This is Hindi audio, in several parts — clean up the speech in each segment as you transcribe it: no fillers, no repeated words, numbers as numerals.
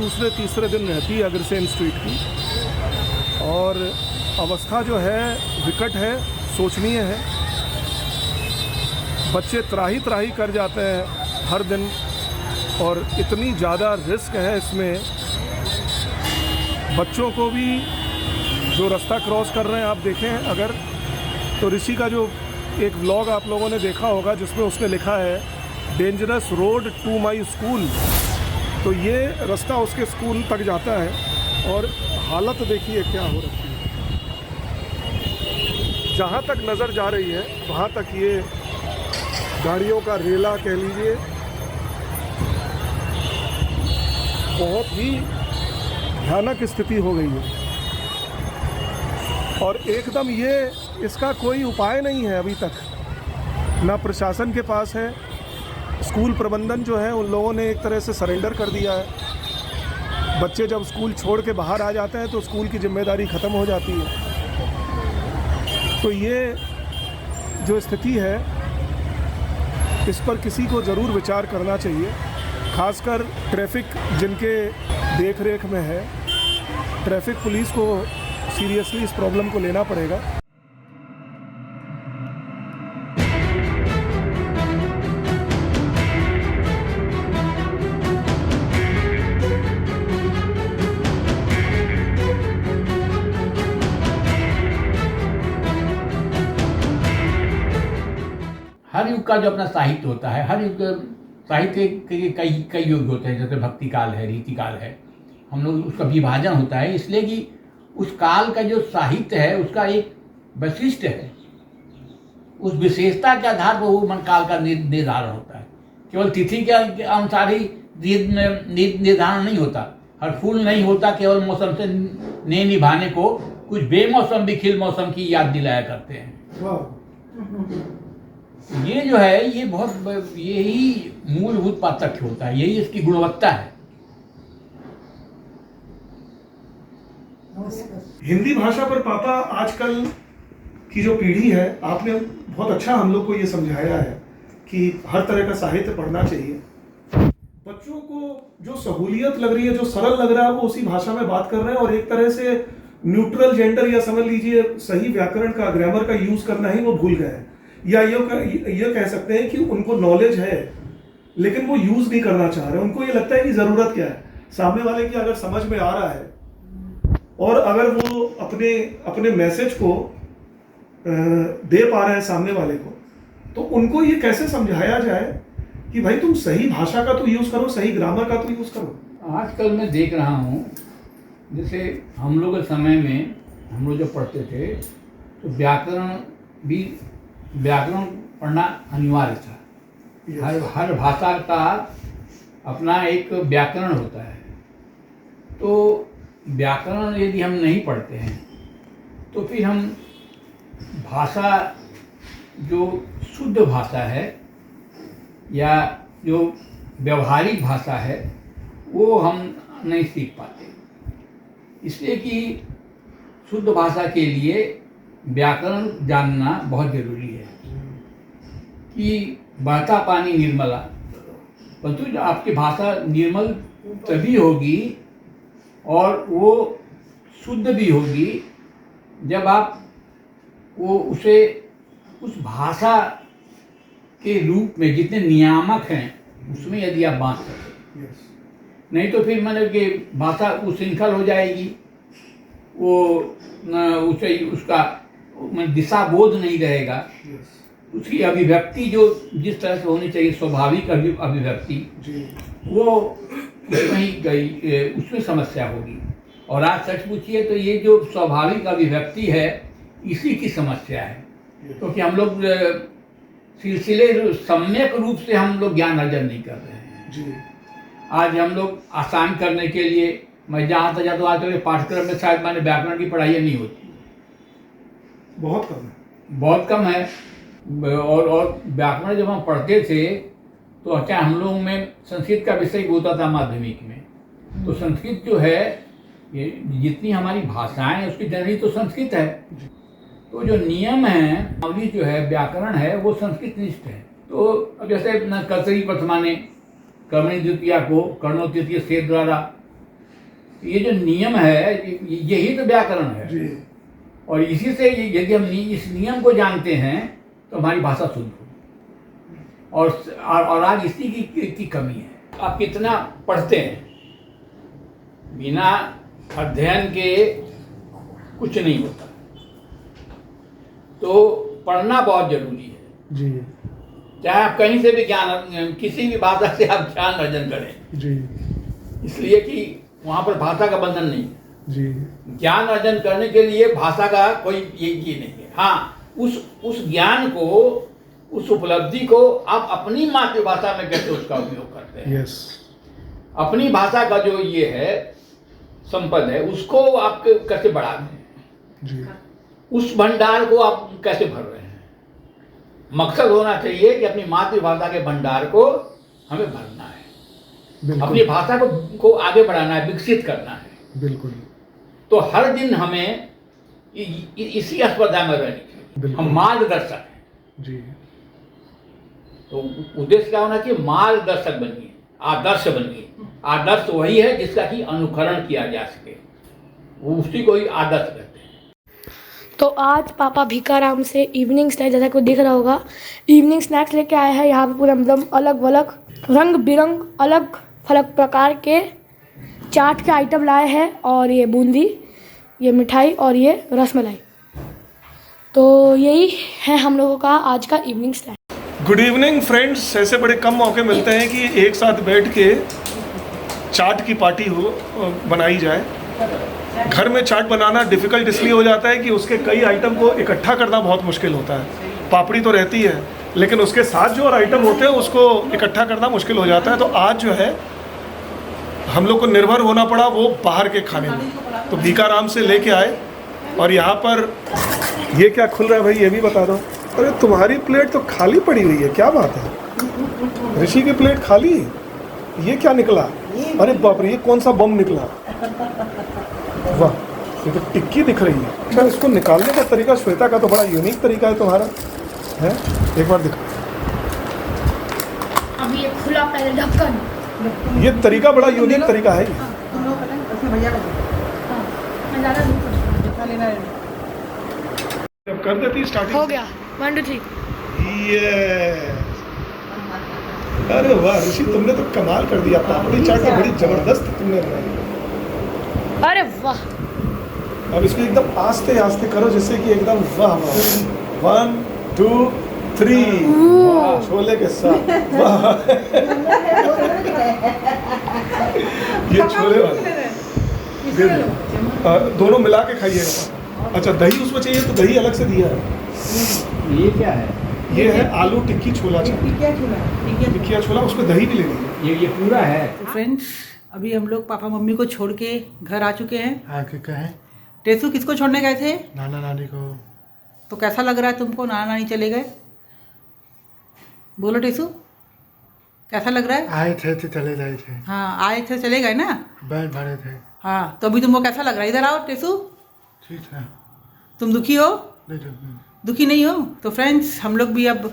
दूसरे तीसरे दिन रहती है अग्रसेन स्ट्रीट की, और अवस्था जो है विकट है, शोचनीय है। बच्चे त्राही त्राही कर जाते हैं हर दिन, और इतनी ज़्यादा रिस्क है इसमें। बच्चों को भी जो रास्ता क्रॉस कर रहे हैं, आप देखें अगर तो ऋषि का जो एक व्लॉग आप लोगों ने देखा होगा जिसमें उसने लिखा है dangerous road to my school, तो ये रास्ता उसके स्कूल तक जाता है। और हालत देखिए क्या हो रखी है। जहाँ तक नज़र जा रही है वहाँ तक ये गाड़ियों का रेला कह लीजिए, बहुत ही भयानक स्थिति हो गई है। और एकदम ये इसका कोई उपाय नहीं है अभी तक, ना प्रशासन के पास है। स्कूल प्रबंधन जो है उन लोगों ने एक तरह से सरेंडर कर दिया है। बच्चे जब स्कूल छोड़ के बाहर आ जाते हैं तो स्कूल की जिम्मेदारी ख़त्म हो जाती है। तो ये जो स्थिति है इस पर किसी को ज़रूर विचार करना चाहिए, खासकर ट्रैफिक जिनके देख रेख में है। ट्रैफिक पुलिस को सीरियसली इस प्रॉब्लम को लेना पड़ेगा। हर युग का जो अपना साहित्य होता है, हर युग साहित्य के कई युग होते हैं, जैसे भक्ति काल है, रीति काल है। हम लोग उसका विभाजन होता है इसलिए कि उस काल का जो साहित्य है उसका एक वैशिष्ट्य है। उस विशेषता के आधार पर वो मन काल का निर्धारण होता है। केवल तिथि के अनुसार ही निर्धारण नहीं होता। हर फूल नहीं होता केवल मौसम से ने निभाने को, कुछ बेमौसम भी खिल मौसम की याद दिलाया करते हैं। ये जो है ये बहुत यही मूलभूत पार्थक्य होता है, यही इसकी गुणवत्ता है। हिंदी भाषा पर पापा आजकल की जो पीढ़ी है, आपने बहुत अच्छा हम लोग को ये समझाया है कि हर तरह का साहित्य पढ़ना चाहिए। बच्चों को जो सहूलियत लग रही है, जो सरल लग रहा है, वो उसी भाषा में बात कर रहे हैं, और एक तरह से न्यूट्रल जेंडर या समझ लीजिए सही व्याकरण का, ग्रामर का यूज करना ही वो भूल गए हैं। या ये कह सकते हैं कि उनको नॉलेज है लेकिन वो यूज नहीं करना चाह रहे। उनको ये लगता है कि जरूरत क्या है, सामने वाले की अगर समझ में आ रहा है और अगर वो अपने मैसेज को दे पा रहे हैं सामने वाले को, तो उनको ये कैसे समझाया जाए कि भाई तुम सही भाषा का तो यूज करो, सही ग्रामर का तो यूज करो। आजकल मैं देख रहा हूँ, जैसे हम लोग के समय में हम लोग जब पढ़ते थे तो व्याकरण पढ़ना अनिवार्य था। हर भाषा का अपना एक व्याकरण होता है। तो व्याकरण यदि हम नहीं पढ़ते हैं तो फिर हम भाषा, जो शुद्ध भाषा है या जो व्यवहारिक भाषा है, वो हम नहीं सीख पाते। इसलिए कि शुद्ध भाषा के लिए व्याकरण जानना बहुत जरूरी है। कि बहता पानी निर्मला, परंतु जो आपकी भाषा निर्मल तभी होगी और वो शुद्ध भी होगी जब आप वो उसे उस भाषा के रूप में जितने नियामक हैं उसमें यदि आप बांध सकें। नहीं तो फिर मतलब कि भाषा उच्छृंखल हो जाएगी, वो उसे उसका दिशा बोध नहीं रहेगा। उसकी अभिव्यक्ति जो जिस तरह से होनी चाहिए, स्वाभाविक अभिव्यक्ति, वो उसमें ही गई, उसमें समस्या होगी। और आज सच पूछिए तो ये जो स्वाभाविक अभिव्यक्ति है इसी की समस्या है, क्योंकि हम लोग सिलसिले सम्यक रूप से हम लोग ज्ञान अर्जन नहीं कर रहे हैं। आज हम लोग आसान करने के लिए, मैं जहाँ तक जाता हूँ आज पाठ्यक्रम में शायद मैंने व्याकरण की पढ़ाई नहीं होती, बहुत कम है। और व्याकरण जब हम पढ़ते थे तो अच्छा हम लोग में संस्कृत का विषय होता था माध्यमिक में। तो संस्कृत जो है, ये जितनी हमारी भाषाएं हैं उसकी जननी तो संस्कृत है। तो जो नियम है, अवधि जो है, व्याकरण है, वो संस्कृत निष्ठ है। तो अब जैसे कर्तरी प्रथमा ने कर्मणि द्वितीया को कर्णो तृतीय से द्वारा ये जो नियम है यही तो व्याकरण है। जी और इसी से यदि हम इस नियम को जानते हैं तो हमारी भाषा शुद्ध होगी। और आज इसी की कमी है। आप कितना पढ़ते हैं, बिना अध्ययन के कुछ नहीं होता। तो पढ़ना बहुत जरूरी है जी चाहे आप कहीं से भी ज्ञान, किसी भी भाषा से आप ज्ञान अर्जन करें। जी इसलिए कि वहाँ पर भाषा का बंधन नहीं है। जी ज्ञान अर्जन करने के लिए भाषा का कोई ये नहीं है। हाँ, उस ज्ञान को, उस उपलब्धि को आप अपनी मातृभाषा में कैसे उसका उपयोग करते हैं। यस, अपनी भाषा का जो ये है संपद है, उसको आप कैसे बढ़ा रहे हैं, जी उस भंडार को आप कैसे भर रहे हैं। मकसद होना चाहिए कि अपनी मातृभाषा के भंडार को हमें भरना है, बिल्कुल अपनी भाषा को आगे बढ़ाना है, विकसित करना है। बिल्कुल। तो हर दिन हमें इसी स्पर्धा में रहनी चाहिए। बिल्कुल। हम मार्गदर्शक हैं। जी तो उद्देश्य क्या होना चाहिए? मार्गदर्शक बनिए, आदर्श बनिए। आदर्श वही है जिसका कि अनुकरण किया जा सके, वो उसी को ही आदर्श कहते हैं। तो आज पापा भीखाराम से इवनिंग स्नैक्स, जैसा कोई दिख रहा होगा, इवनिंग स्नैक्स लेके आए हैं। यहाँ पे पूरा मतलब अलग अलग रंग बिरंग अलग अलग प्रकार के चाट के आइटम लाए हैं। और ये बूंदी, ये मिठाई और ये रसमलाई। तो यही है हम लोगों का आज का evening snacks. Good evening friends. ऐसे बड़े कम मौके मिलते हैं कि एक साथ बैठ के चाट की पार्टी बनाई जाए। घर में चाट बनाना डिफ़िकल्ट इसलिए हो जाता है कि उसके कई आइटम को इकट्ठा करना बहुत मुश्किल होता है। पापड़ी तो रहती है, लेकिन उसके साथ जो और आइटम होते हैं उसको इकट्ठा करना मुश्किल हो जाता है। तो आज जो है हम लोग को निर्भर होना पड़ा वो बाहर के खाने में। तो भीखाराम से लेके आए और यहाँ पर ये क्या खुल रहा है भाई, ये भी बता दो। अरे तुम्हारी प्लेट तो खाली पड़ी हुई है, क्या बात है? ऋषि की प्लेट खाली, ये क्या निकला? अरे बाप रे, ये कौन सा बम निकला? वाह, ये तो टिक्की दिख रही है। अच्छा, इसको निकालने का तरीका श्वेता का तो बड़ा यूनिक तरीका है तुम्हारा, है? एक बार दिखा। अभी ये खुला पहले ढक्कन, ये तरीका बड़ा यूनिक तरीका है। अब कर देती स्टार्टिंग। हो गया 1 2 3। ये अरे वाह ऋषि, तुमने तो कमाल कर दिया। पापड़ी चाट तो बड़ी जबरदस्त तुमने बनाई। अरे वाह। अब इसको एकदम आस्ते आस्ते करो जिससे कि एकदम वाह वाह। 1 2 3 छोले के साथ। वाह ये छोले वाले दोनों मिला के खाइएगा। अच्छा, दही उसमें चाहिए तो दही अलग से दिया है। ये क्या है? ये है आलू टिक्की छोला चाट, टिक्किया छोला, उसमें दही भी ले लीजिए। ये पूरा है। तो फ्रेंड्स, अभी हम लोग पापा मम्मी को छोड़ के घर आ चुके हैं। आके कहे टेसू किसको छोड़ने गए थे? नाना नानी को। तो कैसा लग रहा है तुमको? नाना नानी चले गए, बोलो टेसू, कैसा लग रहा है? आए थे तो चले जाए थे, हाँ, आए थे चले गए ना। बैग भरे थे। हाँ, तो अभी तुमको कैसा लग रहा है? इधर आओ टेसू। ठीक है। तुम दुखी हो? नहीं तो दुखी नहीं हो? तो फ्रेंड्स, हम लोग भी अब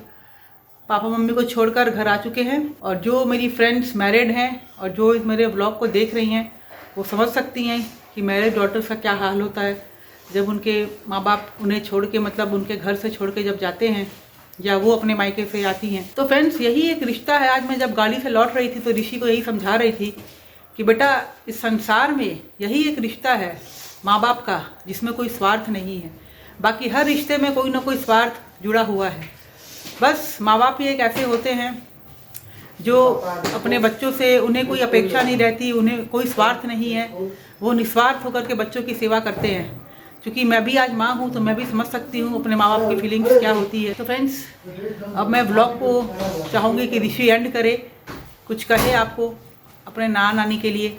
पापा मम्मी को छोड़कर घर आ चुके हैं। और जो मेरी फ्रेंड्स मैरिड हैं और जो मेरे व्लॉग को देख रही हैं, वो समझ सकती हैं कि मैरिड डॉटर्स का क्या हाल होता है जब उनके माँ बाप उन्हें छोड़ के, मतलब उनके घर से छोड़ के जब जाते हैं या वो अपने मायके से आती हैं। तो फ्रेंड्स, यही एक रिश्ता है। आज मैं जब गाड़ी से लौट रही थी तो ऋषि को यही समझा रही थी कि बेटा, इस संसार में यही एक रिश्ता है माँ बाप का, जिसमें कोई स्वार्थ नहीं है। बाकी हर रिश्ते में कोई ना कोई स्वार्थ जुड़ा हुआ है। बस माँ बाप ही एक ऐसे होते हैं जो अपने बच्चों से, उन्हें कोई अपेक्षा नहीं रहती, उन्हें कोई स्वार्थ नहीं है, वो निस्वार्थ होकर के बच्चों की सेवा करते हैं। क्योंकि मैं भी आज माँ हूँ तो मैं भी समझ सकती हूँ अपने माँ बाप की फीलिंग्स क्या होती है। तो फ्रेंड्स, अब मैं ब्लॉग को चाहूँगी कि ऋषि एंड करे, कुछ कहे आपको अपने नाना नानी के लिए।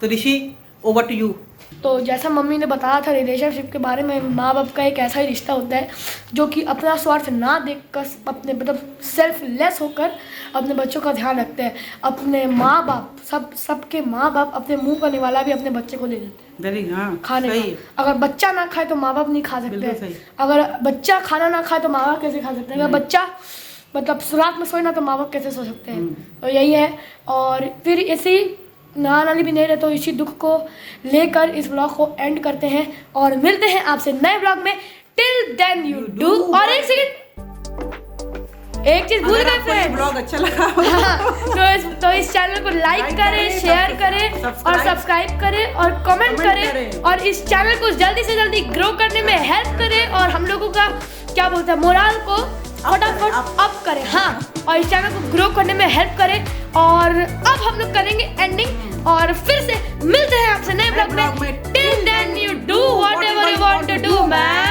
तो ऋषि, ओवर टू यू। तो जैसा मम्मी ने बताया था रिलेशनशिप के बारे में, माँ बाप का एक ऐसा ही रिश्ता होता है जो कि अपना स्वार्थ ना देखकर, अपने मतलब सेल्फलेस होकर अपने बच्चों का ध्यान रखते हैं। अपने माँ बाप, सबके माँ बाप अपने मुंह का निवाला भी अपने बच्चे को दे देते हैं वेरी, हाँ, खाने सही। का। अगर बच्चा ना खाए तो माँ बाप नहीं खा सकते बिल्कुल सही। अगर बच्चा खाना ना खाए तो माँ बाप कैसे खा सकते हैं? अगर बच्चा मतलब रात में सोए ना तो माँ बाप कैसे सो सकते हैं? तो यही है। और फिर इसी नाना नानी भी नहीं रहे, तो इसी दुख को लेकर इस ब्लॉग को एंड करते हैं और मिलते हैं आपसे नए ब्लॉग में। Till then you do. और एक सेकंड, एक चीज भूल गए फ्रेंड्स, ब्लॉग अच्छा लगा हाँ, तो इस चैनल को लाइक करें, शेयर करें और सब्सक्राइब करें और कमेंट करें और इस चैनल को जल्दी से जल्दी ग्रो करने में हेल्प करें और हम लोगों का क्या बोलते हैं मोरल को फटाफट अप करें। हाँ, और इस चैनल को ग्रो करने में हेल्प करें। और अब हम लोग करेंगे एंडिंग और फिर से मिलते हैं आपसे नए ब्लॉग में। Till then you do whatever you want to do man.